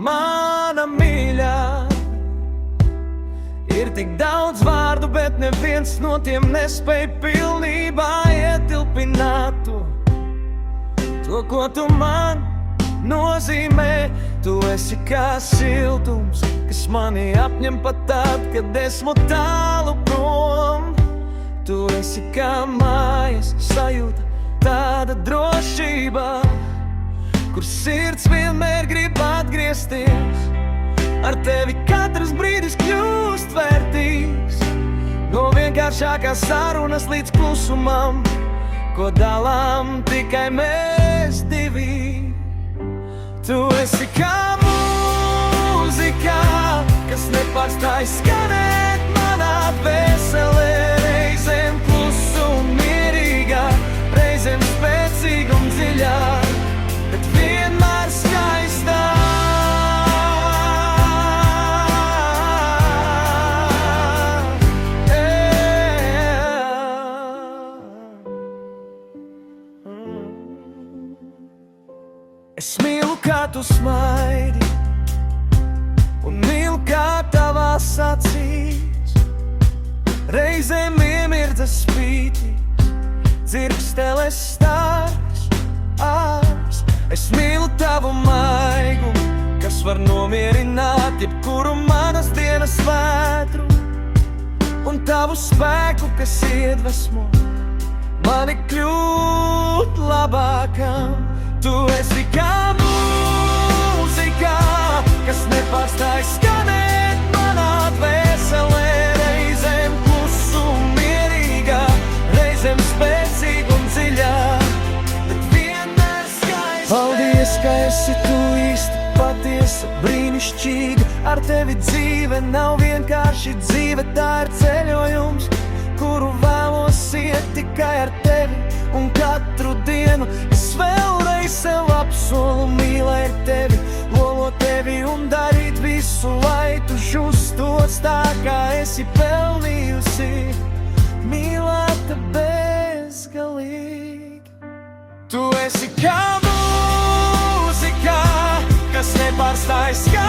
Mana mīļā, ir tik daudz vārdu, bet neviens no tiem nespēj pilnībā ietilpināt to, ko tu man nozīmē. Tu esi kā siltums, kas mani apņem pat tad, kad esmu tālu prom. Tu esi kā mājas sajūta, tāda drošība, kur sirds vienmēr grib atgriezties. Ar tevi katrs brīdis kļūst vērtīgs, no vienkāršākās sarunas līdz klusumam, ko dalām tikai mēs divi. Tu esi kā mūzika, kas nepārstāj skanēt manā dvēselē. Reizēm klusa un mierīga, reizēm spēcīga un dziļā, bet vienmēr skaistā. Es mīlu, kā tu smaidi, un mīlu, kā tavās acīs reizēm iemirdzas spītīs, dzirksteles stars, ārs. Es mīlu tavu maigu, kas var nomierināt jebkuru manas dienas vētru, un tavu spēku, kas iedvesmo mani kļūt labākam. Tu esi kā mūzika, kas nepārstāj skanēt manā dvēselē. Reizēm klusa un mierīga, reizēm spēcīga un dziļā, bet vienmēr skaista. Paldies, ka esi tu īsti patiesa, brīnišķīga. Ar tevi dzīve nav vienkārši dzīve, tā ir ceļojums, kuru vēlos iet tikai ar tevi. Un katru dienu es vēlreiz sev apsolu mīlēt tevi, lolot tevi un darīt visu, lai tu justos tā, kā esi pelnījusi, mīlēta bezgalīgi. Tu esi kā mūzika, kas nepārstāj skanēt